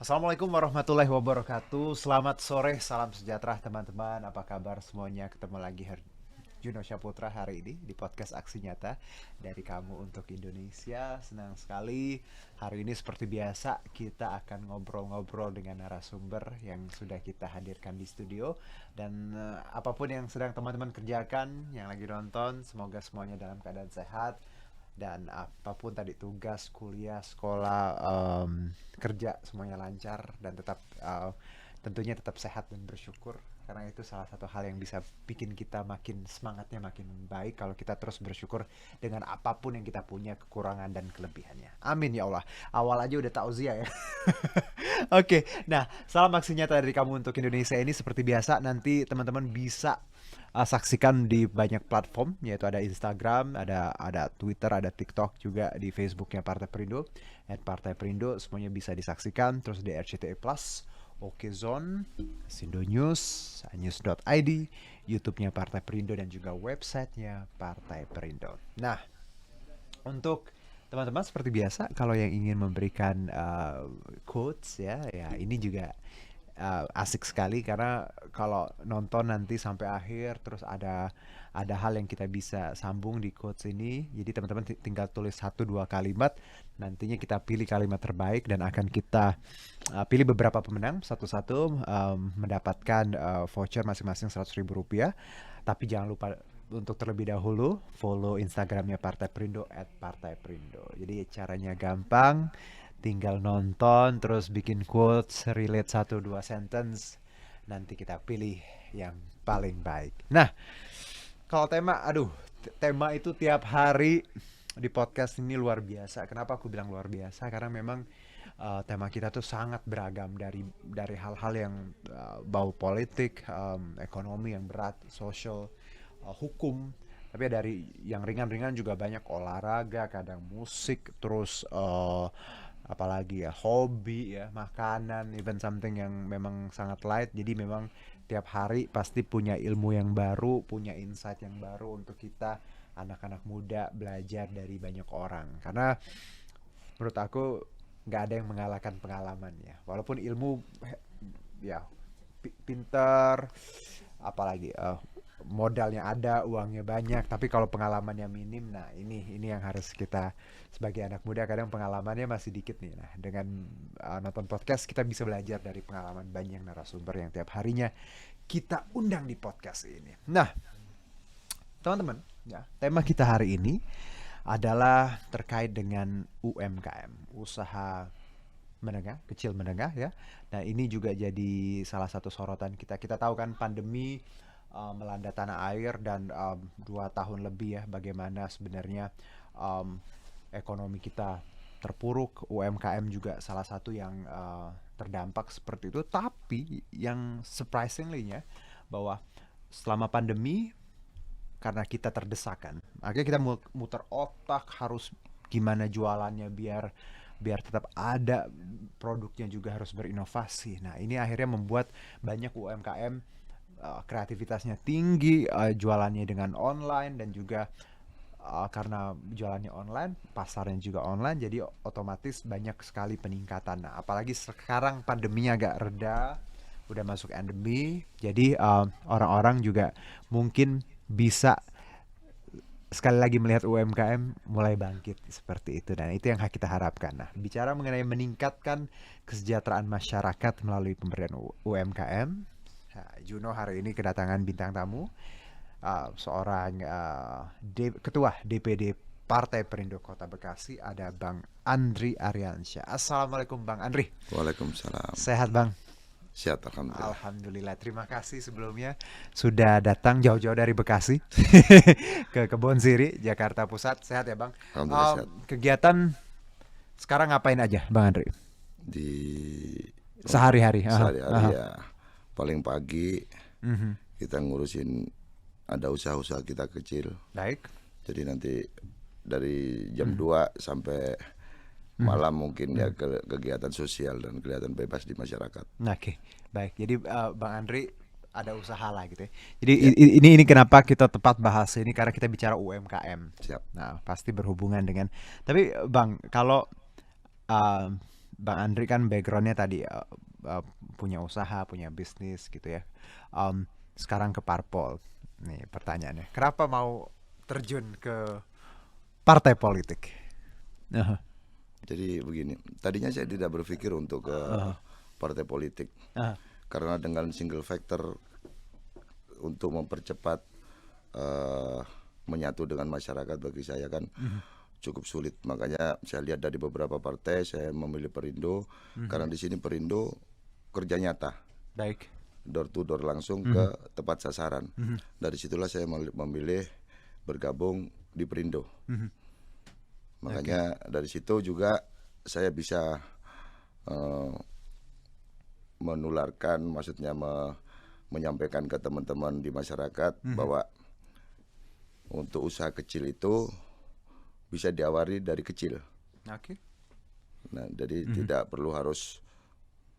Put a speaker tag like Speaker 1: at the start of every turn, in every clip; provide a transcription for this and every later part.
Speaker 1: Assalamualaikum warahmatullahi wabarakatuh. Selamat sore, salam sejahtera teman-teman. Apa kabar semuanya? Ketemu lagi Juno Syaputra hari ini di podcast Aksi Nyata dari Kamu untuk Indonesia. Senang sekali. Hari ini seperti biasa kita akan ngobrol-ngobrol dengan narasumber yang sudah kita hadirkan di studio. Dan apapun yang sedang teman-teman kerjakan, yang lagi nonton, semoga semuanya dalam keadaan sehat dan apapun tadi tugas, kuliah, sekolah, kerja semuanya lancar dan tetap tentunya tetap sehat dan bersyukur karena itu salah satu hal yang bisa bikin kita makin semangatnya makin baik kalau kita terus bersyukur dengan apapun yang kita punya kekurangan dan kelebihannya. Amin ya Allah. Awal aja udah tauziah ya. Oke, nah salam aksi nyata dari Kamu untuk Indonesia ini seperti biasa nanti teman-teman bisa saksikan di banyak platform yaitu ada Instagram, ada Twitter, ada TikTok juga di Facebooknya Partai Perindo, @Partai Perindo semuanya bisa disaksikan terus di RCTI Plus, Okezone, Sindo News, news.id, YouTube-nya Partai Perindo dan juga websitenya Partai Perindo. Nah, untuk teman-teman seperti biasa kalau yang ingin memberikan quotes ya ini juga asik sekali karena kalau nonton nanti sampai akhir terus ada hal yang kita bisa sambung di quotes ini. Jadi teman-teman tinggal tulis 1-2 kalimat, nantinya kita pilih kalimat terbaik dan akan kita pilih beberapa pemenang satu-satu mendapatkan voucher masing-masing Rp100.000. Tapi jangan lupa untuk terlebih dahulu follow Instagramnya Partai Perindo @Partai Perindo. Jadi caranya gampang, tinggal nonton terus bikin quotes relate 1-2 sentence, nanti kita pilih yang paling baik. Nah, kalau tema itu tiap hari di podcast ini luar biasa. Kenapa aku bilang luar biasa? Karena memang tema kita tuh sangat beragam dari hal-hal yang bau politik, ekonomi yang berat, social, hukum, tapi dari yang ringan-ringan juga banyak olahraga, kadang musik, terus apalagi ya hobi ya, makanan, even something yang memang sangat light. Jadi memang tiap hari pasti punya ilmu yang baru, punya insight yang baru untuk kita anak-anak muda belajar dari banyak orang. Karena menurut aku nggak ada yang mengalahkan pengalaman ya. Walaupun ilmu ya pinter, apalagi modalnya ada, uangnya banyak, tapi kalau pengalamannya minim, nah ini yang harus kita sebagai anak muda kadang pengalamannya masih dikit nih. Nah, dengan nonton podcast kita bisa belajar dari pengalaman banyak narasumber yang tiap harinya kita undang di podcast ini. Nah, teman-teman, ya, tema kita hari ini adalah terkait dengan UMKM, usaha menengah, kecil menengah ya. Nah, ini juga jadi salah satu sorotan kita. Kita tahu kan pandemi melanda tanah air dan 2 tahun lebih ya bagaimana sebenarnya um, ekonomi kita terpuruk, UMKM juga salah satu yang terdampak seperti itu. Tapi yang surprisingly-nya bahwa selama pandemi karena kita terdesakan, akhirnya kita muter otak harus gimana jualannya biar biar tetap ada, produknya juga harus berinovasi. Nah, ini akhirnya membuat banyak UMKM kreativitasnya tinggi, jualannya dengan online dan juga karena jualannya online, pasarnya juga online, jadi otomatis banyak sekali peningkatan. Nah, apalagi sekarang pandeminya agak reda, udah masuk endemi, jadi orang-orang juga mungkin bisa sekali lagi melihat UMKM mulai bangkit seperti itu dan itu yang kita harapkan. Nah, bicara mengenai meningkatkan kesejahteraan masyarakat melalui pemberdayaan UMKM, nah, Juno hari ini kedatangan bintang tamu, seorang ketua DPD Partai Perindo Kota Bekasi, ada Bang Andri Aryansyah. Assalamualaikum Bang Andri.
Speaker 2: Waalaikumsalam.
Speaker 1: Sehat Bang?
Speaker 2: Sehat alhamdulillah.
Speaker 1: Alhamdulillah, terima kasih sebelumnya sudah datang jauh-jauh dari Bekasi ke Kebon Siri, Jakarta Pusat. Sehat ya Bang?
Speaker 2: Alhamdulillah sehat.
Speaker 1: Kegiatan sekarang ngapain aja Bang Andri?
Speaker 2: Di untuk
Speaker 1: Sehari-hari. Aha, aha.
Speaker 2: sehari-hari ya paling pagi
Speaker 1: Mhm.
Speaker 2: kita ngurusin ada usaha-usaha kita kecil.
Speaker 1: Baik.
Speaker 2: Jadi nanti dari jam
Speaker 1: Mhm.
Speaker 2: 2 sampai
Speaker 1: Mhm.
Speaker 2: malam mungkin ya
Speaker 1: Mhm.
Speaker 2: kegiatan sosial dan kegiatan bebas di masyarakat.
Speaker 1: Oke, baik. Jadi Bang Andri ada usaha lah gitu ya. Jadi
Speaker 2: Ya,
Speaker 1: ini kenapa kita tepat bahas ini karena kita bicara UMKM.
Speaker 2: siap.
Speaker 1: Nah, pasti berhubungan dengan. Tapi Bang, kalau uh, Bang Andri kan backgroundnya tadi uh, punya usaha, punya bisnis gitu ya. Sekarang ke parpol. Nih pertanyaannya, kenapa mau terjun ke partai politik? Aha,
Speaker 2: Jadi begini, tadinya saya tidak berpikir untuk ke
Speaker 1: aha,
Speaker 2: partai politik
Speaker 1: aha.
Speaker 2: karena dengan single factor untuk mempercepat eh, menyatu dengan masyarakat bagi saya kan
Speaker 1: Mhm,
Speaker 2: cukup sulit. Makanya saya lihat dari beberapa partai saya memilih Perindo karena
Speaker 1: mhm.
Speaker 2: di sini Perindo kerja nyata,
Speaker 1: Baik.
Speaker 2: door to door langsung
Speaker 1: Mhm,
Speaker 2: ke tepat sasaran.
Speaker 1: mhm,
Speaker 2: Dari situlah saya memilih bergabung di Perindo.
Speaker 1: mhm. Oke.
Speaker 2: Makanya dari situ juga saya bisa eh, menularkan, maksudnya menyampaikan ke teman-teman di masyarakat
Speaker 1: Mhm.
Speaker 2: bahwa untuk usaha kecil itu bisa diawali dari kecil.
Speaker 1: Oke.
Speaker 2: Nah, jadi
Speaker 1: Mhm.
Speaker 2: tidak perlu harus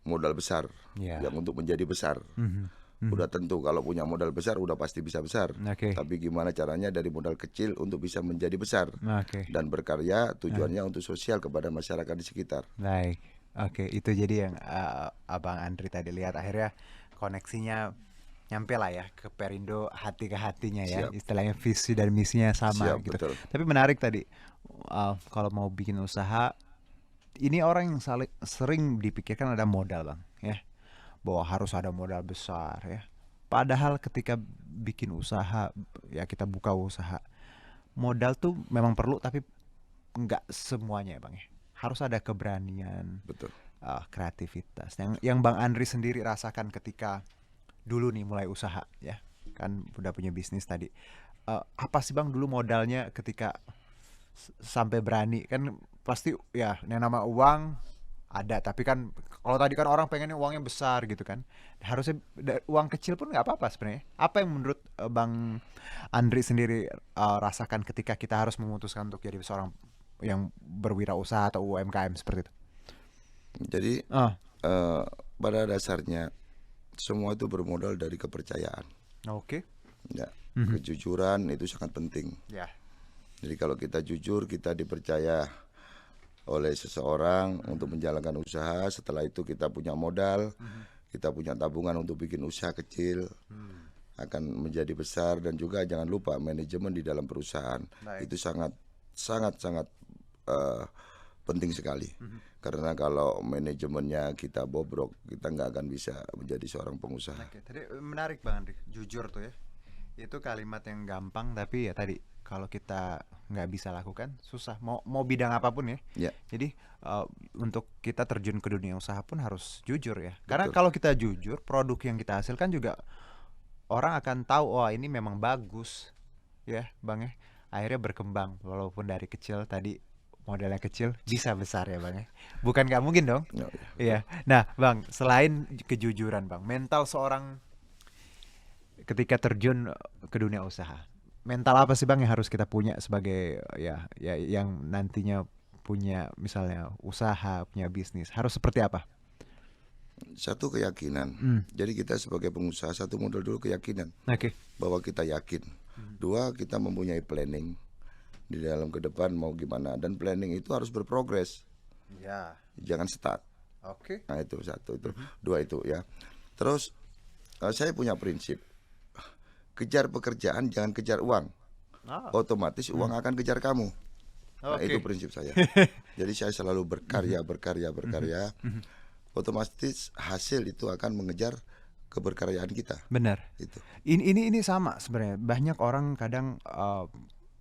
Speaker 2: modal besar
Speaker 1: Ya.
Speaker 2: yang untuk menjadi besar.
Speaker 1: Mhm, mhm.
Speaker 2: Udah tentu kalau punya modal besar udah pasti bisa besar.
Speaker 1: Oke.
Speaker 2: Tapi gimana caranya dari modal kecil untuk bisa menjadi besar
Speaker 1: Oke.
Speaker 2: dan berkarya
Speaker 1: Ah,
Speaker 2: tujuannya untuk sosial kepada masyarakat di sekitar.
Speaker 1: baik. Oke, itu jadi yang Abang Andri tadi lihat akhirnya koneksinya nyampe lah ya ke Perindo, hati ke hatinya ya,
Speaker 2: Siap,
Speaker 1: istilahnya visi dan misinya sama
Speaker 2: siap
Speaker 1: gitu.
Speaker 2: betul.
Speaker 1: Tapi menarik tadi, kalau mau bikin usaha, ini orang yang sering dipikirkan ada modal bang, ya, bahwa harus ada modal besar ya. Padahal ketika bikin usaha, ya kita buka usaha, modal tuh memang perlu tapi nggak semuanya ya bang ya. Harus ada keberanian,
Speaker 2: Betul.
Speaker 1: kreativitas. Yang Bang Andri sendiri rasakan ketika dulu nih mulai usaha ya, kan udah punya bisnis tadi. Apa sih bang dulu modalnya ketika sampai berani kan pasti ya yang nama uang ada tapi kan kalau tadi kan orang pengennya uangnya besar gitu kan, harusnya uang kecil pun nggak apa-apa sebenarnya. Apa yang menurut Bang Andri sendiri rasakan ketika kita harus memutuskan untuk jadi seorang yang berwirausaha atau UMKM seperti itu?
Speaker 2: Jadi
Speaker 1: Ah,
Speaker 2: eh, pada dasarnya semua itu bermodal dari kepercayaan.
Speaker 1: oke.
Speaker 2: Ya,
Speaker 1: Mhm.
Speaker 2: kejujuran itu sangat penting.
Speaker 1: Ya.
Speaker 2: Jadi kalau kita jujur, kita dipercaya oleh seseorang untuk menjalankan usaha. Setelah itu kita punya modal,
Speaker 1: Mhm.
Speaker 2: kita punya tabungan untuk bikin usaha kecil,
Speaker 1: Hmm.
Speaker 2: akan menjadi besar. Dan juga jangan lupa manajemen di dalam perusahaan
Speaker 1: Baik.
Speaker 2: itu sangat sangat sangat eh, penting sekali.
Speaker 1: Mhm.
Speaker 2: Karena kalau manajemennya kita bobrok, kita nggak akan bisa menjadi seorang pengusaha.
Speaker 1: Oke, tadi menarik Bang Andri, jujur tuh ya. Itu kalimat yang gampang tapi ya tadi kalau kita nggak bisa lakukan susah. Mau bidang apapun ya.
Speaker 2: Ya,
Speaker 1: Jadi uh, untuk kita terjun ke dunia usaha pun harus jujur ya. Karena
Speaker 2: betul.
Speaker 1: kalau kita jujur, produk yang kita hasilkan juga orang akan tahu, oh ini memang bagus ya Bang ya. Akhirnya berkembang walaupun dari kecil tadi modalnya kecil bisa besar ya Bang ya. Bukan nggak mungkin dong.
Speaker 2: Ya, ya, betul.
Speaker 1: Iya. Nah, Bang, selain kejujuran, Bang, mental seorang ketika terjun ke dunia usaha. Mental apa sih Bang yang harus kita punya sebagai ya yang nantinya punya misalnya usaha, punya bisnis. Harus seperti apa?
Speaker 2: Satu keyakinan.
Speaker 1: Hmm.
Speaker 2: Jadi kita sebagai pengusaha satu modal dulu keyakinan
Speaker 1: Oke.
Speaker 2: bahwa kita yakin. Dua, kita mempunyai planning di dalam ke depan mau gimana, dan planning itu harus berprogres,
Speaker 1: Ya.
Speaker 2: jangan stuck.
Speaker 1: Oke.
Speaker 2: Nah itu satu itu. Dua itu ya. Terus saya punya prinsip kejar pekerjaan jangan kejar uang.
Speaker 1: Ah.
Speaker 2: Otomatis uang akan kejar kamu. Nah itu
Speaker 1: Oke.
Speaker 2: prinsip saya. Jadi saya selalu berkarya, berkarya, berkarya. Otomatis hasil itu akan mengejar keberkaryaan kita.
Speaker 1: Benar.
Speaker 2: Itu.
Speaker 1: Ini sama sebenarnya. Banyak orang kadang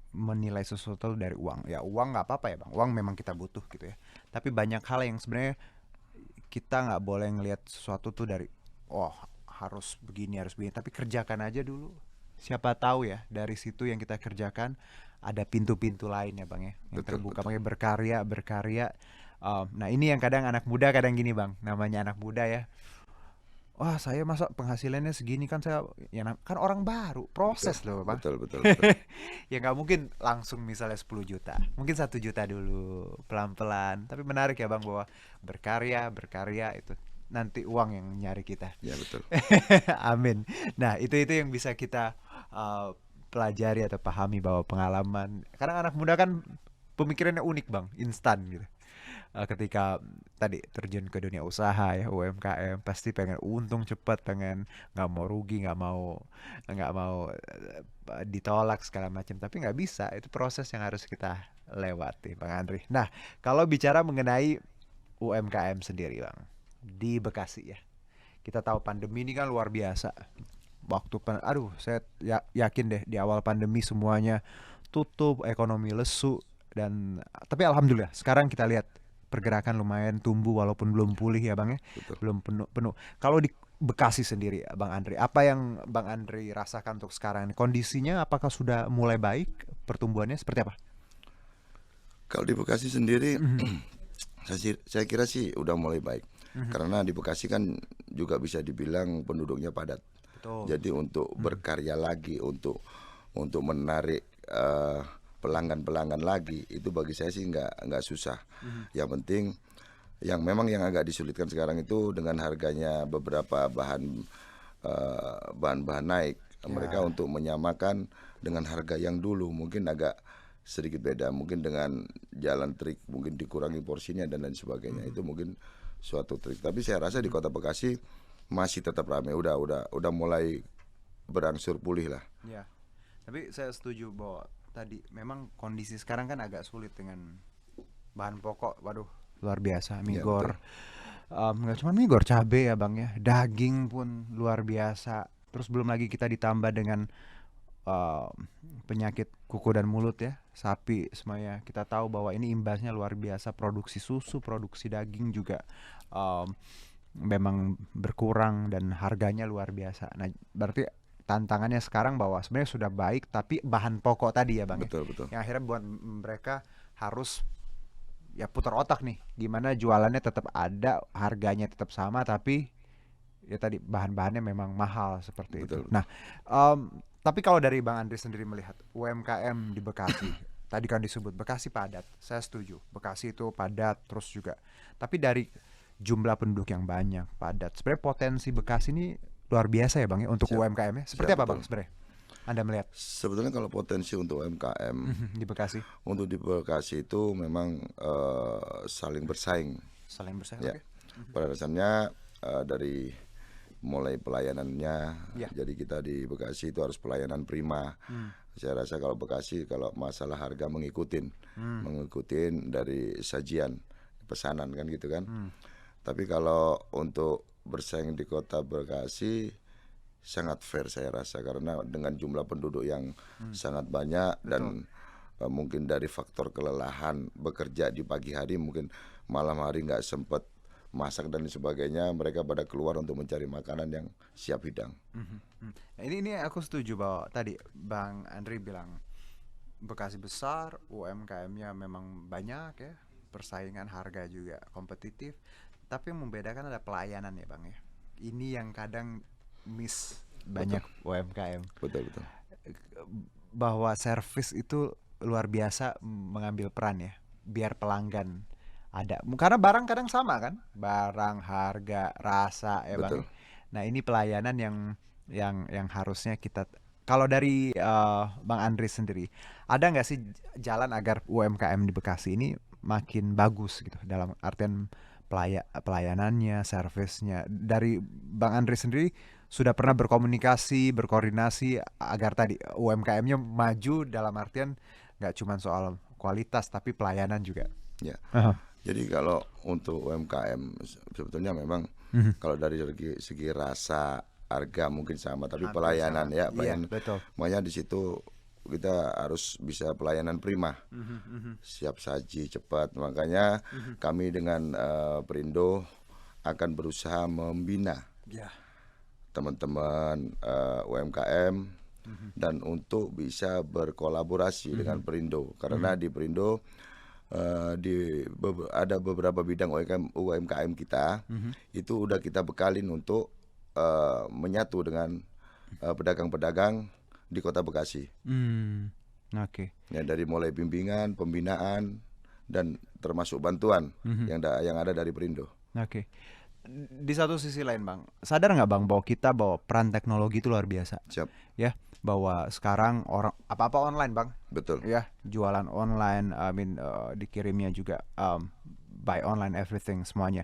Speaker 1: menilai sesuatu dari uang. Ya uang nggak apa-apa ya bang. Uang memang kita butuh gitu ya. Tapi banyak hal yang sebenarnya kita nggak boleh ngelihat sesuatu tuh dari oh harus begini tapi kerjakan aja dulu, siapa tahu ya dari situ yang kita kerjakan ada pintu-pintu lain ya bang ya yang
Speaker 2: Betul,
Speaker 1: terbuka,
Speaker 2: betul.
Speaker 1: makanya berkarya. Nah ini yang kadang anak muda kadang gini bang, namanya anak muda ya, wah saya masa penghasilannya segini kan saya ya kan orang baru
Speaker 2: Betul.
Speaker 1: proses loh bang.
Speaker 2: Betul, betul, betul.
Speaker 1: Ya nggak mungkin langsung misalnya 10 juta, mungkin 1 juta dulu pelan-pelan, tapi menarik ya bang bahwa berkarya itu nanti uang yang nyari kita.
Speaker 2: Ya, betul.
Speaker 1: Amin. Nah itu yang bisa kita pelajari atau pahami bahwa pengalaman, karena anak muda kan pemikirannya unik bang, instan gitu. ketika tadi terjun ke dunia usaha ya, UMKM pasti pengen untung cepat, pengen nggak mau rugi, nggak mau ditolak segala macam, tapi nggak bisa. Itu proses yang harus kita lewati, Bang Andri. Nah, kalau bicara mengenai UMKM sendiri, Bang, di Bekasi ya, kita tahu pandemi ini kan luar biasa. Aduh, saya yakin deh di awal pandemi semuanya tutup, ekonomi lesu, dan tapi alhamdulillah sekarang kita lihat pergerakan lumayan tumbuh walaupun belum pulih ya Bang ya,
Speaker 2: Betul.
Speaker 1: belum penuh. Kalau di Bekasi sendiri, Bang Andri, apa yang Bang Andri rasakan untuk sekarang? Kondisinya apakah sudah mulai baik? Pertumbuhannya seperti apa?
Speaker 2: Kalau di Bekasi sendiri,
Speaker 1: Mhm,
Speaker 2: saya kira sih udah mulai baik.
Speaker 1: mhm.
Speaker 2: Karena di Bekasi kan juga bisa dibilang penduduknya padat.
Speaker 1: Betul.
Speaker 2: Jadi untuk berkarya lagi, untuk menarik pelanggan-pelanggan lagi, itu bagi saya sih nggak susah. Yang penting, yang agak disulitkan sekarang itu dengan harganya beberapa bahan-bahan naik. Mereka
Speaker 1: Ya.
Speaker 2: untuk menyamakan dengan harga yang dulu mungkin agak sedikit beda. Mungkin dengan jalan trik, mungkin dikurangi porsinya dan lain sebagainya. Itu mungkin suatu trik. Tapi saya rasa di Kota Bekasi masih tetap ramai. Udah mulai berangsur pulih lah.
Speaker 1: Ya. Tapi saya setuju bahwa tadi memang kondisi sekarang kan agak sulit dengan bahan pokok. Waduh, luar biasa.
Speaker 2: Ya,
Speaker 1: Migor.
Speaker 2: betul.
Speaker 1: Nggak cuma migor, cabe ya Bang ya. Daging pun luar biasa. Terus belum lagi kita ditambah dengan uh, penyakit kuku dan mulut ya, sapi semuanya. Kita tahu bahwa ini imbasnya luar biasa. Produksi susu, produksi daging juga um, memang berkurang dan harganya luar biasa. Nah, berarti tantangannya sekarang bahwa sebenarnya sudah baik, tapi bahan pokok tadi ya Bang ya,
Speaker 2: Betul, betul.
Speaker 1: yang akhirnya buat mereka harus ya putar otak nih, gimana jualannya tetap ada, harganya tetap sama, tapi ya tadi bahan-bahannya memang mahal seperti itu.
Speaker 2: Betul.
Speaker 1: Nah, tapi kalau dari Bang Andri sendiri melihat UMKM di Bekasi, tadi kan disebut Bekasi padat, saya setuju. Bekasi itu padat terus juga. Tapi dari jumlah penduduk yang banyak, padat, sebenarnya potensi Bekasi ini luar biasa ya Bang ya untuk
Speaker 2: Siap.
Speaker 1: UMKM-nya. Seperti
Speaker 2: Siap,
Speaker 1: apa
Speaker 2: betul.
Speaker 1: Bang sebenarnya? Anda melihat
Speaker 2: Sebetulnya kalau potensi untuk UMKM,
Speaker 1: di Bekasi
Speaker 2: untuk di Bekasi itu memang saling bersaing.
Speaker 1: saling bersaing,
Speaker 2: Ya,
Speaker 1: oke?
Speaker 2: pada dasarnya dari mulai pelayanannya,
Speaker 1: Ya.
Speaker 2: jadi kita di Bekasi itu harus pelayanan prima. Saya rasa kalau Bekasi kalau masalah harga mengikutin dari sajian pesanan kan gitu kan. Tapi kalau untuk bersaing di Kota Bekasi sangat fair saya rasa, karena dengan jumlah penduduk yang sangat banyak dan mungkin dari faktor kelelahan bekerja di pagi hari, mungkin malam hari nggak sempat masak dan sebagainya, mereka pada keluar untuk mencari makanan yang siap hidang.
Speaker 1: Nah, ini aku setuju bahwa tadi Bang Andri bilang Bekasi besar, UMKM-nya memang banyak ya, persaingan harga juga kompetitif, tapi yang membedakan adalah pelayanan ya Bang ya. Ini yang kadang miss banyak UMKM,
Speaker 2: Betul, betul.
Speaker 1: bahwa servis itu luar biasa mengambil peran ya, biar pelanggan ada. Karena barang kadang sama kan, barang, harga, rasa ya Bang.
Speaker 2: Betul.
Speaker 1: Nah, ini pelayanan yang harusnya kita. Kalau dari Bang Andri sendiri, ada nggak sih jalan agar UMKM di Bekasi ini makin bagus gitu dalam artian pelayanannya, servisnya. Dari Bang Andri sendiri sudah pernah berkomunikasi, berkoordinasi agar tadi UMKM-nya maju dalam artian nggak cuma soal kualitas tapi pelayanan juga.
Speaker 2: Ya.
Speaker 1: Aha.
Speaker 2: Jadi kalau untuk UMKM sebetulnya memang kalau dari segi rasa, harga mungkin sama, tapi
Speaker 1: Hampir
Speaker 2: pelayanan
Speaker 1: sama.
Speaker 2: ya,
Speaker 1: Iya,
Speaker 2: pelayanan.
Speaker 1: betul.
Speaker 2: Makanya di situ kita harus bisa pelayanan prima, siap saji, cepat. Makanya kami dengan Perindo akan berusaha membina
Speaker 1: Ya.
Speaker 2: teman-teman UMKM dan untuk bisa berkolaborasi dengan Perindo, karena di Perindo ada beberapa bidang UMKM kita itu udah kita bekalin untuk menyatu dengan pedagang-pedagang di Kota Bekasi.
Speaker 1: Oke.
Speaker 2: Ya, dari mulai bimbingan, pembinaan dan termasuk bantuan yang ada dari Perindo.
Speaker 1: Oke. Di satu sisi lain Bang, sadar nggak Bang bahwa kita bahwa peran teknologi itu luar biasa
Speaker 2: Siap,
Speaker 1: ya, bahwa sekarang orang apa-apa online Bang
Speaker 2: betul.
Speaker 1: ya, jualan online, dikirimnya juga buy online everything semuanya.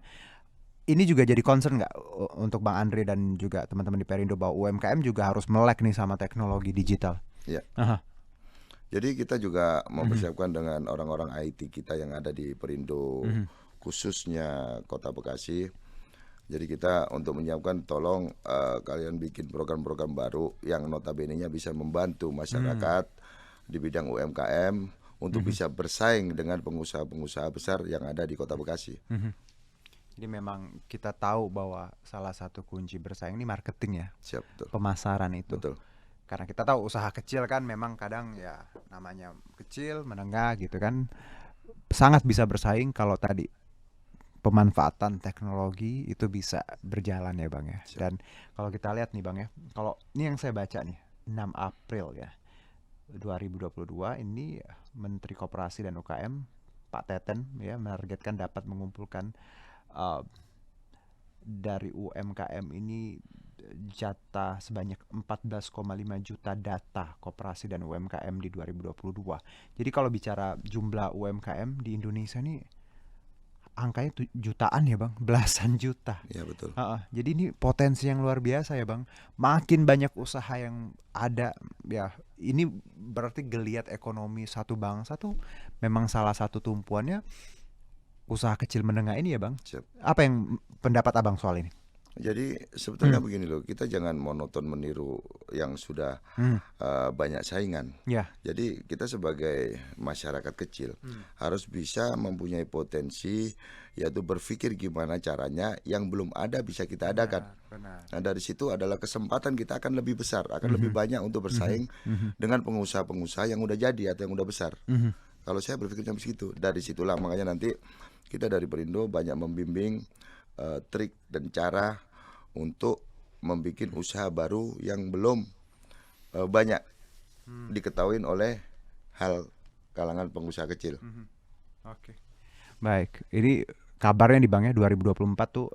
Speaker 1: Ini juga jadi concern nggak untuk Bang Andre dan juga teman-teman di Perindo bahwa UMKM juga harus melek nih sama teknologi digital?
Speaker 2: Ya.
Speaker 1: Aha.
Speaker 2: Jadi kita juga mempersiapkan dengan orang-orang IT kita yang ada di Perindo, khususnya Kota Bekasi. Jadi kita untuk menyiapkan, tolong kalian bikin program-program baru yang notabene-nya bisa membantu masyarakat di bidang UMKM untuk bisa bersaing dengan pengusaha-pengusaha besar yang ada di Kota Bekasi.
Speaker 1: Jadi memang kita tahu bahwa salah satu kunci bersaing ini marketing ya,
Speaker 2: Siap, betul.
Speaker 1: pemasaran itu.
Speaker 2: Betul.
Speaker 1: Karena kita tahu usaha kecil kan memang kadang ya namanya kecil, menengah gitu kan, sangat bisa bersaing kalau tadi pemanfaatan teknologi itu bisa berjalan ya Bang ya.
Speaker 2: Siap.
Speaker 1: Dan kalau kita lihat nih Bang ya, kalau ini yang saya baca nih 6 April ya 2022 ini Menteri Koperasi dan UKM Pak Teten ya menargetkan dapat mengumpulkan dari UMKM ini jatah sebanyak 14,5 juta data koperasi dan UMKM di 2022. Jadi kalau bicara jumlah UMKM di Indonesia nih angkanya jutaan ya Bang, belasan juta.
Speaker 2: Iya, betul.
Speaker 1: Jadi ini potensi yang luar biasa ya Bang. Makin banyak usaha yang ada ya, ini berarti geliat ekonomi satu bangsa tuh memang salah satu tumpuannya usaha kecil menengah ini ya Bang.
Speaker 2: Siap.
Speaker 1: Apa yang pendapat Abang soal ini?
Speaker 2: Jadi sebetulnya begini loh, kita jangan monoton meniru yang sudah banyak saingan.
Speaker 1: Ya.
Speaker 2: Jadi kita sebagai masyarakat kecil harus bisa mempunyai potensi, yaitu berpikir gimana caranya yang belum ada bisa kita adakan.
Speaker 1: Benar.
Speaker 2: Nah dari situ adalah kesempatan kita akan lebih besar, akan lebih banyak untuk bersaing dengan pengusaha-pengusaha yang udah jadi atau yang udah besar. Kalau saya berpikirnya begitu, dari situlah makanya nanti kita dari Perindo banyak membimbing trik dan cara untuk membuat usaha baru yang belum banyak diketahui oleh kalangan pengusaha kecil.
Speaker 1: Oke. Baik, ini kabarnya di Bang ya 2024 tuh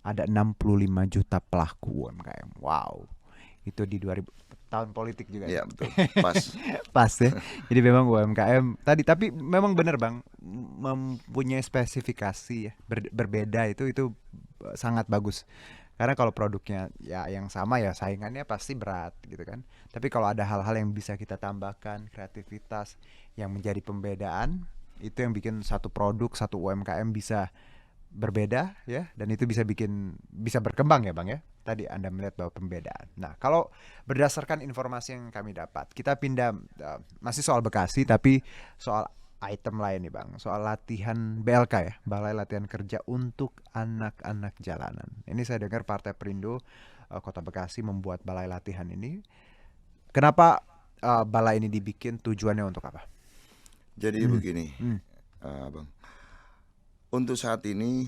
Speaker 1: ada 65 juta pelaku UMKM. Wow. Itu di 2000 tahun politik juga.
Speaker 2: Iya, betul. Pas.
Speaker 1: Pas ya. Jadi memang UMKM tadi, tapi memang benar Bang, mempunyai spesifikasi ya, berbeda itu sangat bagus. Karena kalau produknya ya yang sama ya saingannya pasti berat gitu kan. Tapi kalau ada hal-hal yang bisa kita tambahkan, kreativitas yang menjadi pembedaan, itu yang bikin satu produk, satu UMKM bisa berbeda ya, dan itu bisa berkembang ya Bang ya. Tadi Anda melihat bahwa pembedaan. Nah, kalau berdasarkan informasi yang kami dapat, kita pindah masih soal Bekasi tapi soal item lain nih Bang, soal latihan BLK ya, Balai Latihan Kerja untuk Anak-anak Jalanan. Ini saya dengar Partai Perindo Kota Bekasi membuat balai latihan ini. Kenapa balai ini dibikin? Tujuannya untuk apa?
Speaker 2: Jadi begini, Bang. Untuk saat ini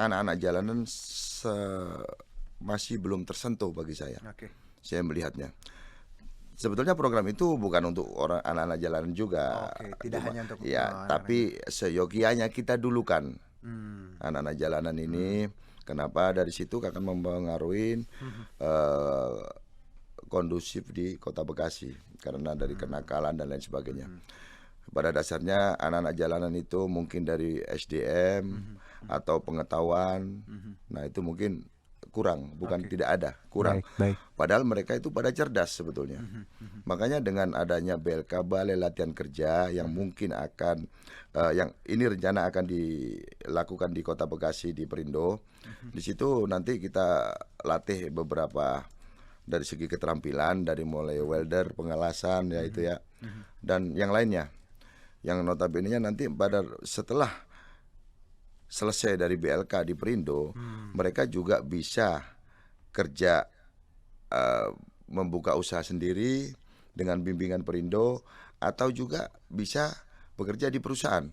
Speaker 2: anak-anak jalanan masih belum tersentuh bagi saya. Saya melihatnya. Sebetulnya program itu bukan untuk orang anak-anak jalanan juga.
Speaker 1: Tidak hanya untuk
Speaker 2: tapi seyogianya kita dulukan anak-anak jalanan ini. Kenapa? Dari situ akan mempengaruhi kondusif di Kota Bekasi karena dari kenakalan dan lain sebagainya. Pada dasarnya anak-anak jalanan itu mungkin dari SDM atau pengetahuan, nah itu mungkin kurang, bukan tidak ada, kurang.
Speaker 1: Baik.
Speaker 2: Padahal mereka itu pada cerdas sebetulnya. Makanya dengan adanya BLK Balai Latihan Kerja yang mungkin akan, yang ini rencana akan dilakukan di Kota Bekasi di Perindo, di situ nanti kita latih beberapa dari segi keterampilan, dari mulai welder, pengelasan ya itu ya, dan yang lainnya. Yang notabene-nya nanti setelah selesai dari BLK di Perindo, mereka juga bisa kerja membuka usaha sendiri dengan bimbingan Perindo atau juga bisa bekerja di perusahaan.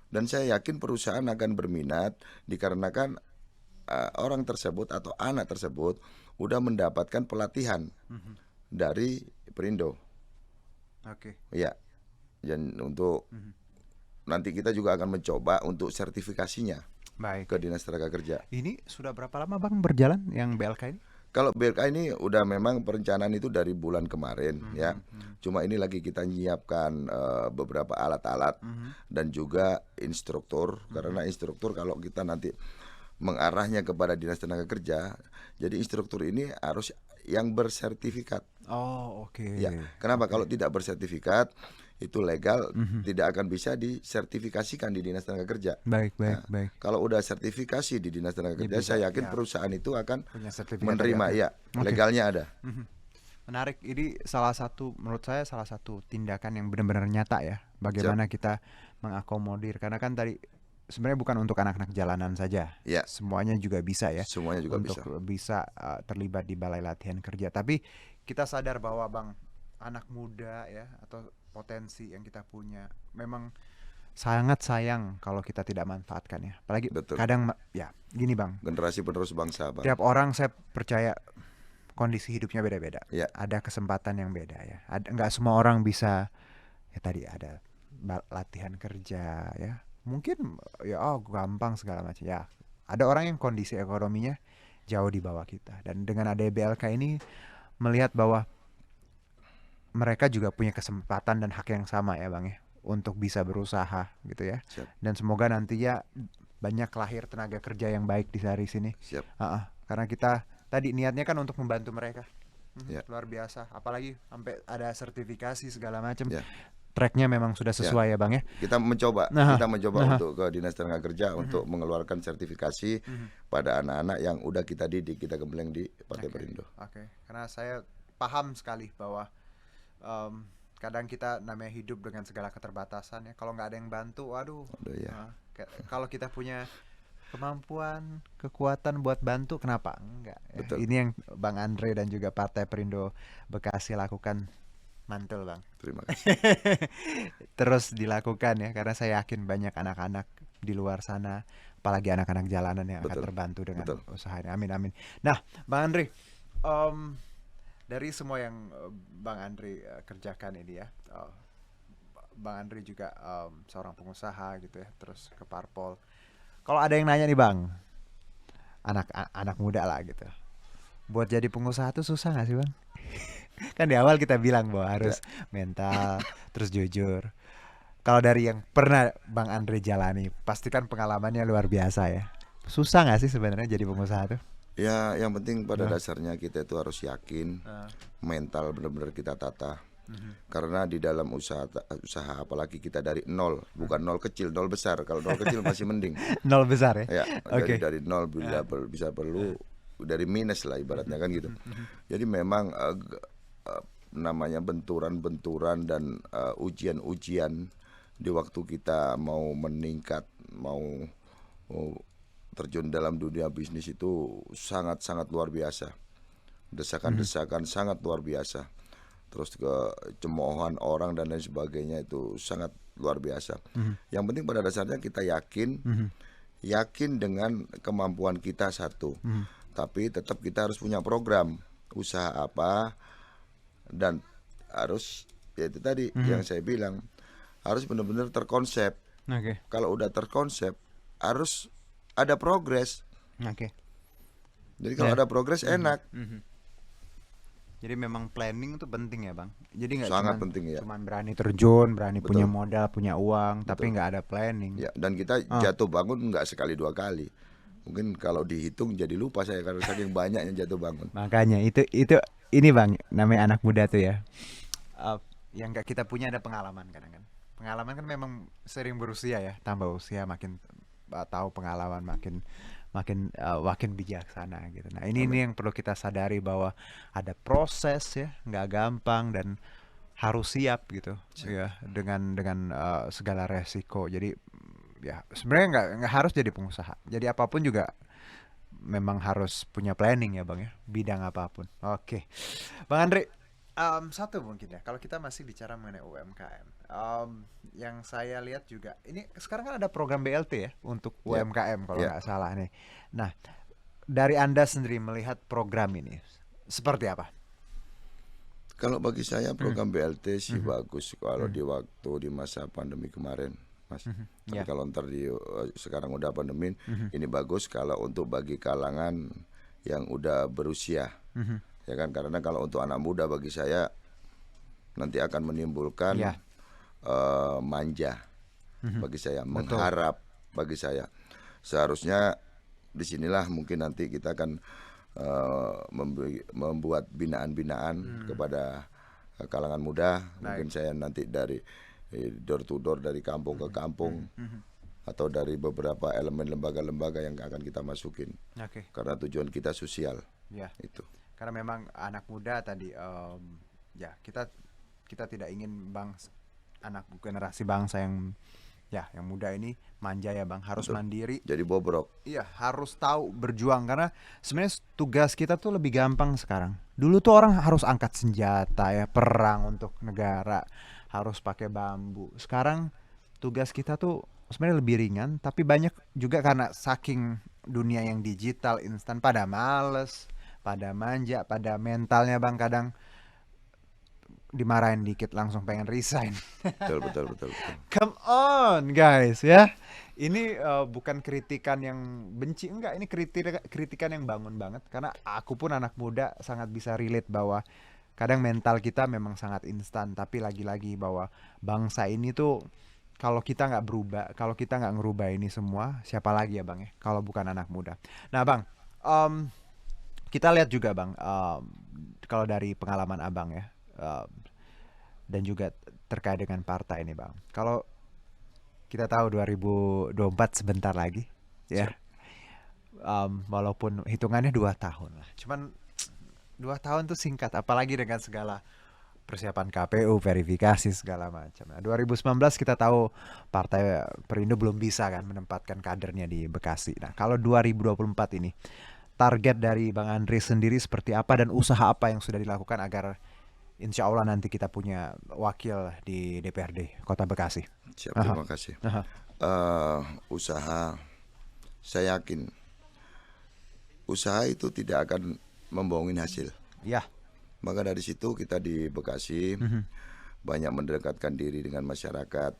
Speaker 2: Dan saya yakin perusahaan akan berminat dikarenakan orang tersebut atau anak tersebut udah mendapatkan pelatihan dari Perindo. Ya. Dan untuk nanti kita juga akan mencoba untuk sertifikasinya ke Dinas Tenaga Kerja.
Speaker 1: Ini sudah berapa lama Bang berjalan yang BLK ini?
Speaker 2: Kalau BLK ini udah memang perencanaan itu dari bulan kemarin ya. Cuma ini lagi kita nyiapkan beberapa alat-alat dan juga instruktur. Karena instruktur kalau kita nanti mengarahnya kepada Dinas Tenaga Kerja, jadi instruktur ini harus yang bersertifikat.
Speaker 1: Oh, oke.
Speaker 2: Ya, kenapa? Kalau tidak bersertifikat itu legal, tidak akan bisa disertifikasikan di Dinas Tenaga Kerja.
Speaker 1: Baik.
Speaker 2: Kalau udah sertifikasi di Dinas Tenaga Kerja,
Speaker 1: bisa,
Speaker 2: saya yakin
Speaker 1: ya.
Speaker 2: perusahaan itu akan
Speaker 1: Punya sertifikat
Speaker 2: menerima,
Speaker 1: dari
Speaker 2: ya, legalnya ada.
Speaker 1: Menarik, ini menurut saya salah satu tindakan yang benar-benar nyata ya. Bagaimana kita mengakomodir, karena kan tadi sebenarnya bukan untuk anak-anak jalanan saja.
Speaker 2: Ya.
Speaker 1: Semuanya juga bisa ya.
Speaker 2: Semuanya juga
Speaker 1: untuk bisa terlibat di balai latihan kerja. Tapi kita sadar bahwa Bang, anak muda ya atau potensi yang kita punya memang sangat sayang kalau kita tidak manfaatkan ya. Apalagi
Speaker 2: Betul.
Speaker 1: kadang ya gini Bang,
Speaker 2: Generasi penerus bangsa, Bang.
Speaker 1: tiap orang saya percaya kondisi hidupnya beda-beda.
Speaker 2: Ya.
Speaker 1: Ada kesempatan yang beda ya. Nggak semua orang bisa ya tadi ada latihan kerja ya. Mungkin ya gampang segala macam ya. Ada orang yang kondisi ekonominya jauh di bawah kita, dan dengan ada BLK ini melihat bahwa mereka juga punya kesempatan dan hak yang sama ya Bang ya, untuk bisa berusaha gitu ya.
Speaker 2: Siap.
Speaker 1: Dan semoga nantinya banyak lahir tenaga kerja yang baik di hari sini.
Speaker 2: Siap.
Speaker 1: Karena kita tadi niatnya kan untuk membantu mereka.
Speaker 2: Ya.
Speaker 1: Luar biasa, apalagi sampai ada sertifikasi segala macam.
Speaker 2: Ya.
Speaker 1: Tracknya memang sudah sesuai ya Bang ya.
Speaker 2: Kita mencoba untuk ke Dinas Tenaga Kerja untuk mengeluarkan sertifikasi pada anak-anak yang udah kita didik, kita gembleng di Partai Perindo.
Speaker 1: Oke. Karena saya paham sekali bahwa kadang kita namanya hidup dengan segala keterbatasan ya. Kalau nggak ada yang bantu, waduh. Kalau kita punya kemampuan, kekuatan buat bantu, kenapa enggak? Ya.
Speaker 2: Betul.
Speaker 1: Ini yang Bang Andre dan juga Partai Perindo Bekasi lakukan, mantul Bang.
Speaker 2: Terima kasih.
Speaker 1: Terus dilakukan ya, karena saya yakin banyak anak-anak di luar sana, apalagi anak-anak jalanan yang akan terbantu dengan usaha ini. Amin. Nah, Bang Andre, dari semua yang Bang Andre kerjakan ini ya, Bang Andre juga seorang pengusaha gitu ya, terus ke parpol. Kalau ada yang nanya nih Bang, anak muda lah gitu, buat jadi pengusaha tuh susah gak sih Bang? Kan di awal kita bilang bahwa harus mental, terus jujur. Kalau dari yang pernah Bang Andre jalani, pastikan pengalamannya luar biasa ya. Susah gak sih sebenarnya jadi pengusaha tuh?
Speaker 2: Ya, yang penting pada dasarnya kita itu harus yakin, mental benar-benar kita tata. Karena di dalam usaha apalagi kita dari nol, bukan nol kecil, nol besar. Kalau nol kecil masih mending.
Speaker 1: Nol besar ya?
Speaker 2: Dari nol bisa perlu dari minus lah ibaratnya kan gitu. Jadi memang namanya benturan-benturan dan ujian-ujian di waktu kita mau meningkat, mau terjun dalam dunia bisnis itu sangat-sangat luar biasa. Desakan-desakan sangat luar biasa. Terus kecemoohan orang dan lain sebagainya itu sangat luar biasa. Yang penting pada dasarnya kita yakin dengan kemampuan kita satu. Tapi tetap kita harus punya program usaha apa, dan harus ya itu tadi yang saya bilang, harus benar-benar terkonsep. Kalau udah terkonsep harus ada progres. Jadi kalau ada progres enak.
Speaker 1: Jadi memang planning itu penting ya Bang. Jadi nggak
Speaker 2: sangat penting ya.
Speaker 1: Cuman berani terjun, berani punya modal, punya uang, tapi nggak ada planning.
Speaker 2: Ya, dan kita jatuh bangun nggak sekali dua kali. Mungkin kalau dihitung jadi lupa saya karena saking banyaknya jatuh bangun.
Speaker 1: Makanya itu ini Bang, namanya anak muda tuh ya. Yang nggak kita punya ada pengalaman kadang-kadang. Pengalaman kan memang sering berusia ya, tambah usia makin tahu pengalaman, makin bijaksana gitu. Nah ini yang perlu kita sadari bahwa ada proses ya, nggak gampang dan harus siap gitu ya dengan segala resiko. Jadi ya sebenarnya nggak harus jadi pengusaha. Jadi apapun juga memang harus punya planning ya Bang ya, bidang apapun. Oke, Bang Andre, satu mungkin ya, kalau kita masih bicara mengenai UMKM, yang saya lihat juga ini sekarang kan ada program BLT ya untuk UMKM kalau nggak salah nih. Nah dari Anda sendiri melihat program ini seperti apa?
Speaker 2: Kalau bagi saya program BLT sih bagus kalau di masa pandemi kemarin, Mas. Tapi kalau ntar sekarang udah pandemi, ini bagus kalau untuk bagi kalangan yang udah berusia, ya kan? Karena kalau untuk anak muda bagi saya nanti akan menimbulkan
Speaker 1: Ya.
Speaker 2: manja bagi saya,
Speaker 1: Betul.
Speaker 2: mengharap bagi saya. Seharusnya disinilah mungkin nanti kita akan membuat binaan-binaan kepada kalangan muda. Mungkin saya nanti dari door to door, dari kampung ke kampung, atau dari beberapa elemen lembaga-lembaga yang akan kita masukin.
Speaker 1: Oke.
Speaker 2: Karena tujuan kita sosial.
Speaker 1: Ya.
Speaker 2: Itu.
Speaker 1: Karena memang anak muda tadi, ya kita tidak ingin anak generasi bangsa yang muda ini manja ya Bang, harus
Speaker 2: Betul.
Speaker 1: mandiri.
Speaker 2: Jadi bobrok.
Speaker 1: Iya, harus tahu berjuang karena sebenarnya tugas kita tuh lebih gampang sekarang. Dulu tuh orang harus angkat senjata ya, perang untuk negara, harus pakai bambu. Sekarang tugas kita tuh sebenarnya lebih ringan, tapi banyak juga karena saking dunia yang digital instan pada males, pada manja, pada mentalnya Bang kadang dimarahin dikit langsung pengen resign.
Speaker 2: Betul.
Speaker 1: Come on guys ya. Ini bukan kritikan yang benci, enggak, ini kritikan yang bangun banget karena aku pun anak muda sangat bisa relate bahwa kadang mental kita memang sangat instan, tapi lagi-lagi bahwa bangsa ini tuh kalau kita nggak berubah, kalau kita nggak ngerubah ini semua, siapa lagi ya Bang ya kalau bukan anak muda. Nah Bang, kita lihat juga Bang, kalau dari pengalaman Abang ya, dan juga terkait dengan partai ini Bang. Kalau kita tahu 2024 sebentar lagi ya, walaupun hitungannya 2 tahun lah, cuman 2 tahun tuh singkat, apalagi dengan segala persiapan KPU, verifikasi segala macam. Nah, 2019 kita tahu Partai Perindo belum bisa kan menempatkan kadernya di Bekasi. Nah, kalau 2024 ini target dari Bang Andre sendiri seperti apa dan usaha apa yang sudah dilakukan agar insya Allah nanti kita punya wakil di DPRD Kota Bekasi?
Speaker 2: Siap, terima kasih. Usaha, saya yakin usaha itu tidak akan membohongin hasil.
Speaker 1: Ya.
Speaker 2: Maka dari situ kita di Bekasi banyak mendekatkan diri dengan masyarakat,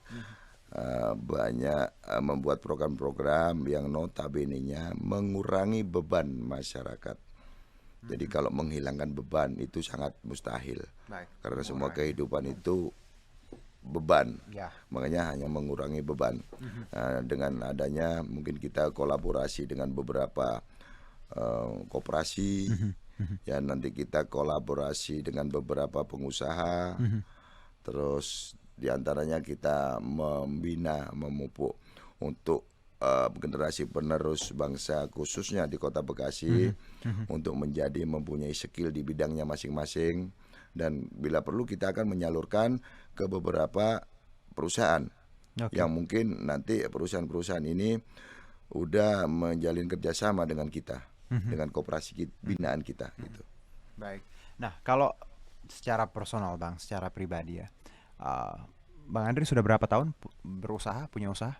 Speaker 2: banyak membuat program-program yang notabene-nya mengurangi beban masyarakat. Jadi kalau menghilangkan beban itu sangat mustahil.
Speaker 1: Baik.
Speaker 2: Karena semua kehidupan itu beban.
Speaker 1: Ya.
Speaker 2: Makanya hanya mengurangi beban. Dengan adanya mungkin kita kolaborasi dengan beberapa koperasi, ya nanti kita kolaborasi dengan beberapa pengusaha, terus diantaranya kita membina, memupuk untuk generasi penerus bangsa khususnya di Kota Bekasi untuk mempunyai skill di bidangnya masing-masing, dan bila perlu kita akan menyalurkan ke beberapa perusahaan yang mungkin nanti perusahaan-perusahaan ini udah menjalin kerjasama dengan kita, dengan koperasi binaan kita gitu.
Speaker 1: Baik. Nah, kalau secara personal Bang, secara pribadi ya, Bang Andri sudah berapa tahun punya usaha?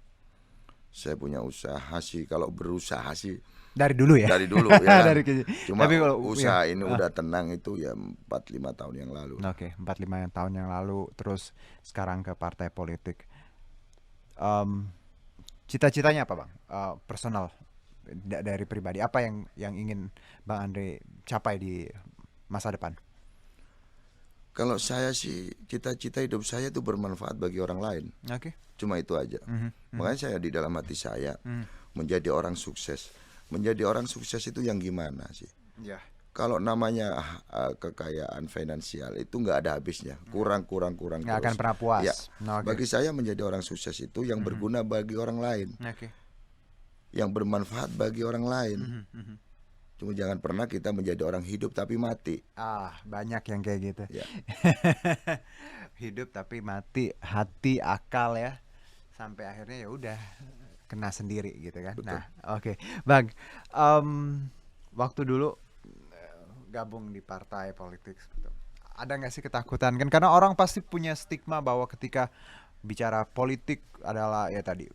Speaker 2: Saya punya usaha sih, kalau berusaha sih
Speaker 1: dari dulu ya.
Speaker 2: Dari dulu ya kan?
Speaker 1: Dari
Speaker 2: Cuma
Speaker 1: tapi kalau
Speaker 2: usaha ini udah tenang itu ya 4-5 tahun yang lalu.
Speaker 1: Oke, 4-5 tahun yang lalu, terus sekarang ke partai politik. Cita-citanya apa Bang? Personal dari pribadi, apa yang ingin Bang Andre capai di masa depan?
Speaker 2: Kalau saya sih, cita-cita hidup saya itu bermanfaat bagi orang lain.
Speaker 1: Oke.
Speaker 2: Cuma itu aja. Makanya saya di dalam hati saya menjadi orang sukses. Menjadi orang sukses itu yang gimana sih?
Speaker 1: Ya.
Speaker 2: Kalau namanya kekayaan finansial itu nggak ada habisnya, kurang
Speaker 1: Nggak
Speaker 2: terus.
Speaker 1: akan pernah puas.
Speaker 2: Ya,
Speaker 1: Oke.
Speaker 2: bagi saya menjadi orang sukses itu yang berguna bagi orang lain,
Speaker 1: Oke.
Speaker 2: yang bermanfaat bagi orang lain. Cuma jangan pernah kita menjadi orang hidup tapi mati.
Speaker 1: Banyak yang kayak gitu.
Speaker 2: Ya.
Speaker 1: Hidup tapi mati, hati, akal ya, sampai akhirnya ya udah kena sendiri gitu kan.
Speaker 2: Betul.
Speaker 1: Nah, oke. Bang, waktu dulu gabung di partai politik gitu, ada nggak sih ketakutan kan, karena orang pasti punya stigma bahwa ketika bicara politik adalah ya tadi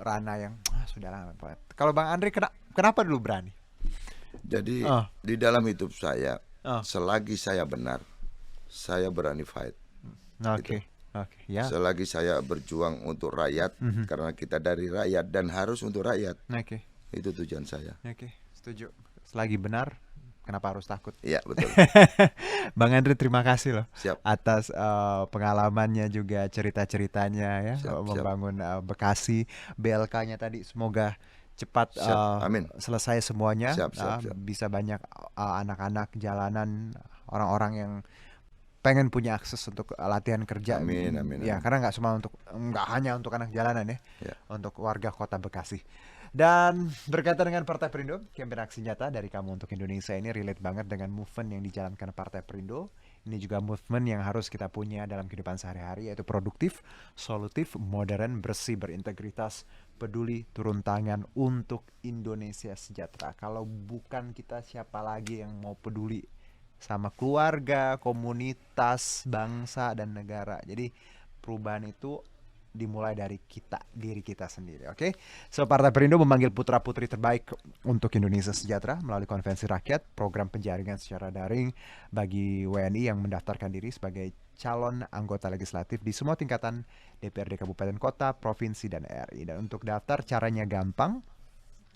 Speaker 1: ranah yang sudahlah. Kalau Bang Andre kenapa dulu berani?
Speaker 2: Jadi di dalam hidup saya, selagi saya benar, saya berani fight.
Speaker 1: Oke. Ya.
Speaker 2: Selagi saya berjuang untuk rakyat, karena kita dari rakyat dan harus untuk rakyat.
Speaker 1: Oke.
Speaker 2: Itu tujuan saya.
Speaker 1: Oke, setuju. selagi benar, kenapa harus takut?
Speaker 2: Iya, betul.
Speaker 1: Bang Andre, terima kasih loh
Speaker 2: Siap.
Speaker 1: atas pengalamannya juga, cerita-ceritanya ya,
Speaker 2: Siap, siap.
Speaker 1: membangun Bekasi, BLK-nya tadi semoga cepat
Speaker 2: Siap. Amin.
Speaker 1: selesai semuanya.
Speaker 2: Siap, siap, siap.
Speaker 1: Bisa banyak anak-anak jalanan, orang-orang yang pengen punya akses untuk latihan kerja.
Speaker 2: Amin, amin,
Speaker 1: Ya,
Speaker 2: amin.
Speaker 1: karena nggak hanya untuk anak jalanan ya,
Speaker 2: Ya.
Speaker 1: untuk warga Kota Bekasi. Dan berkaitan dengan Partai Perindo, kampanye aksi nyata dari Kamu untuk Indonesia ini relate banget dengan movement yang dijalankan Partai Perindo. Ini juga movement yang harus kita punya dalam kehidupan sehari-hari, yaitu produktif, solutif, modern, bersih, berintegritas, peduli, turun tangan untuk Indonesia sejahtera. Kalau bukan kita, siapa lagi yang mau peduli sama keluarga, komunitas, bangsa, dan negara? Jadi perubahan itu dimulai dari diri kita sendiri, oke? So, Partai Perindo memanggil putra-putri terbaik untuk Indonesia sejahtera melalui konvensi rakyat, program penjaringan secara daring bagi WNI yang mendaftarkan diri sebagai calon anggota legislatif di semua tingkatan DPRD Kabupaten Kota, Provinsi, dan RI. Dan untuk daftar caranya gampang.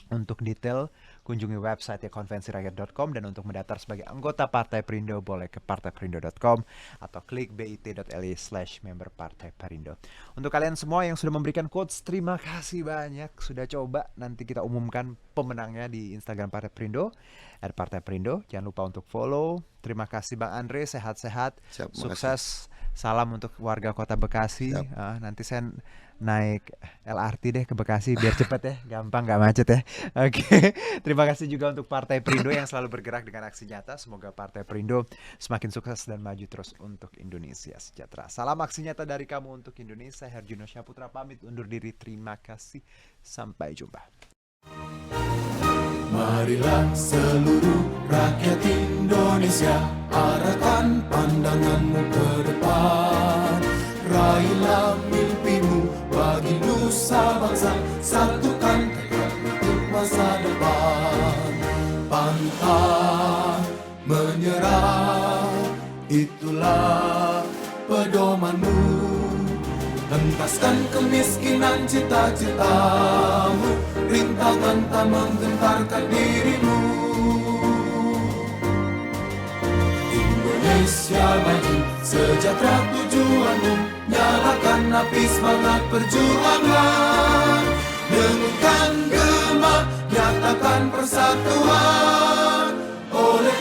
Speaker 1: Untuk detail, kunjungi website konvensirakyat.com, dan untuk mendaftar sebagai anggota Partai Perindo boleh ke partaiperindo.com atau klik bit.ly/member Partai Perindo. Untuk kalian semua yang sudah memberikan quotes, terima kasih banyak sudah coba. Nanti kita umumkan pemenangnya di Instagram Partai Perindo @partaiperindo. Jangan lupa untuk follow. Terima kasih Bang Andre, sehat-sehat,
Speaker 2: Siap, makasih.
Speaker 1: sukses. Salam untuk warga Kota Bekasi. Nanti saya naik LRT deh ke Bekasi biar cepet ya, gampang, gak macet ya. Oke. Terima kasih juga untuk Partai Perindo yang selalu bergerak dengan aksi nyata. Semoga Partai Perindo semakin sukses dan maju terus untuk Indonesia sejahtera. Salam aksi nyata dari Kamu untuk Indonesia. Herjuno Syaputra pamit undur diri. Terima kasih. Sampai jumpa.
Speaker 3: Marilah seluruh rakyat Indonesia, arahkan pandanganmu ke depan. Raihlah mimpimu bagi nusa bangsa, satukan tekad untuk masa depan. Pantang menyerah, itulah pedomanmu. Hentaskan kemiskinan cita-citamu, rintangan tak menggentarkan dirimu. Indonesia maju, sejahtera tujuanmu, nyalakan api semangat perjuangan. Dengunkan gema, nyatakan persatuan oleh